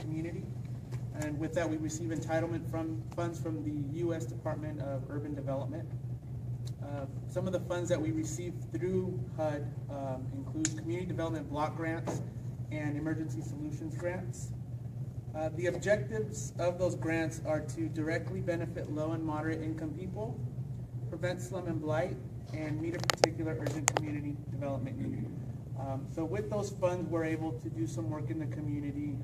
community. And with that, we receive entitlement funds from the U.S. Department of Urban Development. Some of the funds that we receive through HUD include community development block grants and emergency solutions grants. The objectives of those grants are to directly benefit low and moderate income people, prevent slum and blight, and meet a particular urgent community development need. So with those funds, we're able to do some work in the community.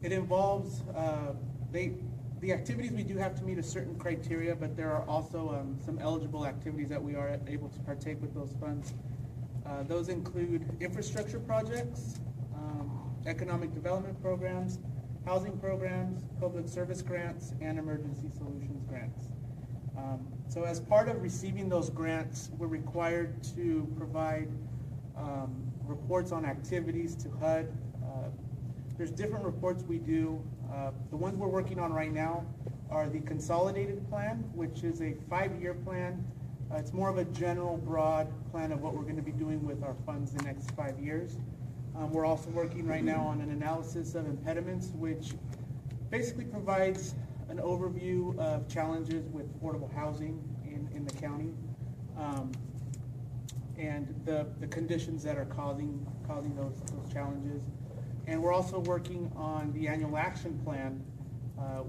It involves, the activities we do have to meet a certain criteria, but there are also some eligible activities that we are able to partake with those funds. Those include infrastructure projects, economic development programs, housing programs, public service grants, and emergency solutions grants. So as part of receiving those grants, we're required to provide reports on activities to HUD. There's different reports we do. The ones we're working on right now are the consolidated plan, which is a 5-year plan. It's more of a general, broad plan of what we're going to be doing with our funds the next 5 years. We're also working right now on an analysis of impediments, which basically provides an overview of challenges with affordable housing in the county, and the conditions that are causing those challenges. And we're also working on the annual action plan,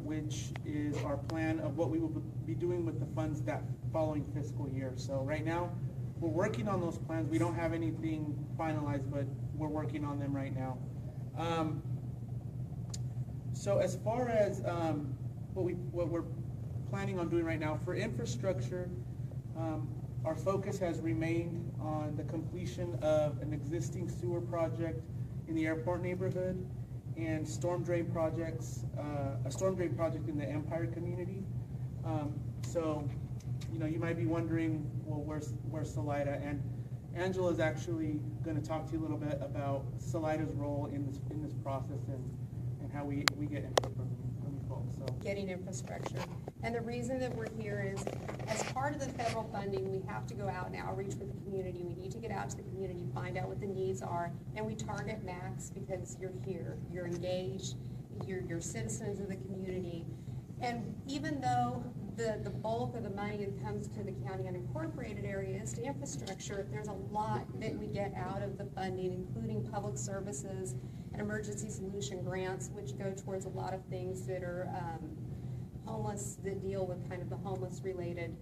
which is our plan of what we will be doing with the funds that following fiscal year. So right now, we're working on those plans. We don't have anything finalized, but we're working on them right now. So as far as what we're planning on doing right now, for infrastructure, our focus has remained on the completion of an existing sewer project in the airport neighborhood and storm drain projects, a storm drain project in the Empire community. So, you might be wondering, well, where's Salida? And Angela is actually going to talk to you a little bit about Salida's role in this process and how we get input from you folks. So getting infrastructure. And the reason that we're here is, as part of the federal funding, we have to go out and outreach with the community. We need to get out to the community, find out what the needs are, and we target Max because you're here, you're engaged, you're citizens of the community. And even though the bulk of the money that comes to the county unincorporated areas to infrastructure, there's a lot that we get out of the funding, including public services and emergency solution grants, which go towards a lot of things that are homeless, that deal with kind of the homeless related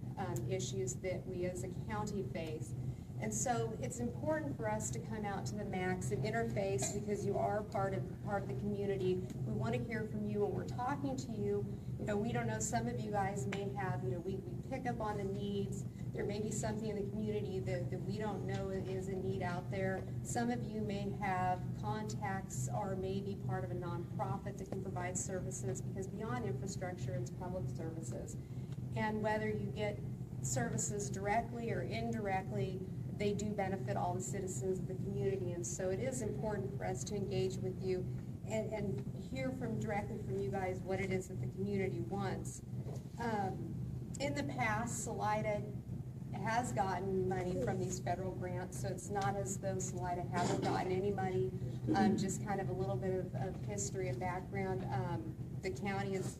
issues that we as a county face. And so it's important for us to come out to the Max and interface, because you are part of the community. We want to hear from you when we're talking to you. We don't know, some of you guys may have, we pick up on the needs. There may be something in the community that we don't know is a need out there. Some of you may have contacts or may be part of a nonprofit that can provide services, because beyond infrastructure, it's public services. And whether you get services directly or indirectly, they do benefit all the citizens of the community. And so it is important for us to engage with you and hear directly from you guys what it is that the community wants. In the past, Salida has gotten money from these federal grants, so it's not as though Salida hasn't gotten any money. Just kind of a little bit of history and background. The county is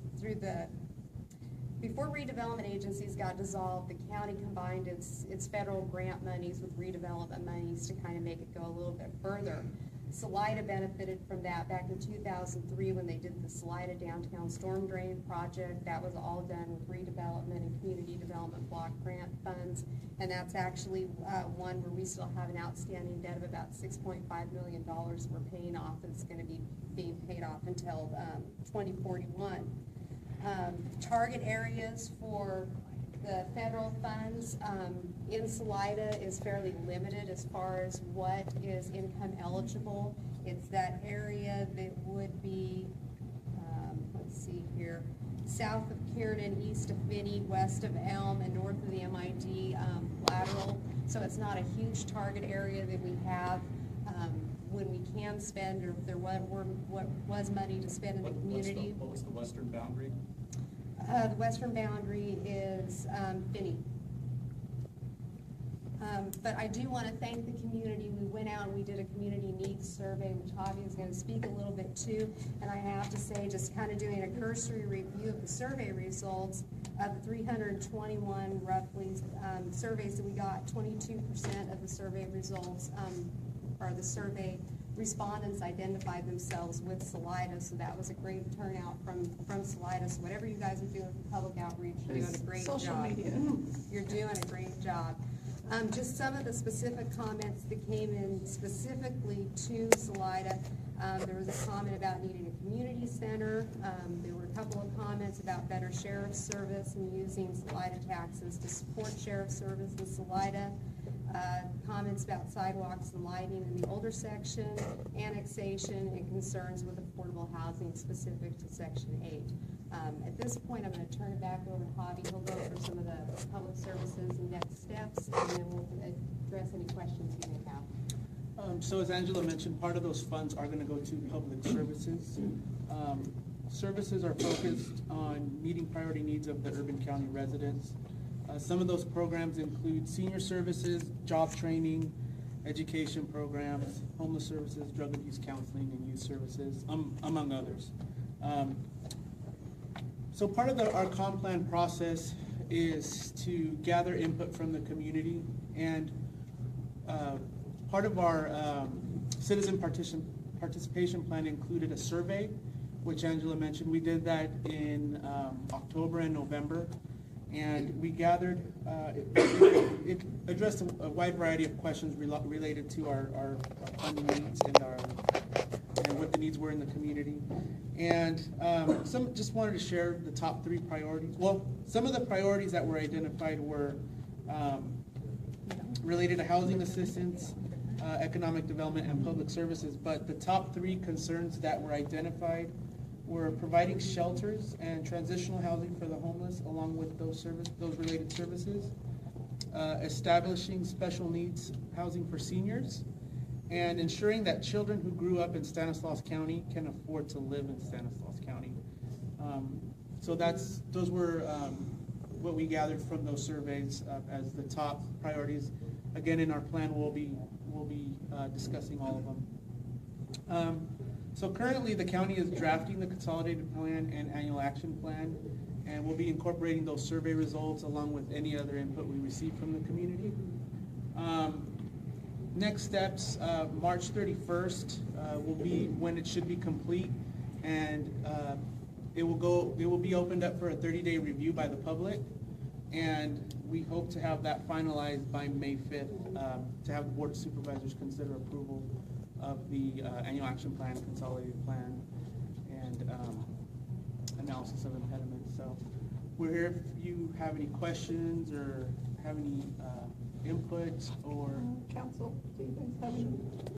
before redevelopment agencies got dissolved, the county combined its federal grant monies with redevelopment monies to kind of make it go a little bit further. Salida benefited from that back in 2003 when they did the Salida Downtown Storm Drain Project. That was all done with redevelopment and community development block grant funds. And that's actually one where we still have an outstanding debt of about $6.5 million we're paying off. It's going to be being paid off until 2041. Target areas for the federal funds in Salida is fairly limited as far as what is income eligible. It's that area that would be, let's see here, south of Kiernan, east of Finney, west of Elm, and north of the MID lateral. So it's not a huge target area that we have when we can spend, or if there was money to spend in the community. What was the western boundary? The western boundary is Finney. But I do want to thank the community. We went out and we did a community needs survey, which Javi is going to speak a little bit to. And I have to say, just kind of doing a cursory review of the survey results, of the 321 roughly surveys that we got, 22% of the survey results, or the survey respondents identified themselves with Salida, so that was a great turnout from Salida. So whatever you guys are doing for public outreach, you're doing a great job. Social media. You're doing a great job. Just some of the specific comments that came in specifically to Salida. There was a comment about needing a community center. There were a couple of comments about better sheriff's service and using Salida taxes to support sheriff's service in Salida. Comments about sidewalks and lighting in the older section, annexation, and concerns with affordable housing specific to Section 8. At this point, I'm going to turn it back over to Javi. He'll go over some of the public services and next steps, and then we'll address any questions you may have. So as Angela mentioned, part of those funds are going to go to public services. Services are focused on meeting priority needs of the urban county residents. Some of those programs include senior services, job training, education programs, homeless services, drug abuse counseling, and youth services, among others. So part of our comp plan process is to gather input from the community, and part of our citizen participation plan included a survey, which Angela mentioned. We did that in October and November. And we gathered, it addressed a wide variety of questions related to our funding needs and what the needs were in the community. And just wanted to share the top 3 priorities. Well, some of the priorities that were identified were related to housing assistance, economic development, and public services. But the top 3 concerns that were identified were providing shelters and transitional housing for the homeless, along with those related services, establishing special needs housing for seniors, and ensuring that children who grew up in Stanislaus County can afford to live in Stanislaus County. So those were what we gathered from those surveys as the top priorities. Again, in our plan, we'll be discussing all of them. So currently, the county is drafting the consolidated plan and annual action plan, and we'll be incorporating those survey results along with any other input we receive from the community. Next steps, March 31st will be when it should be complete, and it will be opened up for a 30-day review by the public, and we hope to have that finalized by May 5th to have the Board of Supervisors consider approval of the annual action plan, consolidated plan, and analysis of impediments. So we're here if you have any questions or have any input or Council, do you guys have any?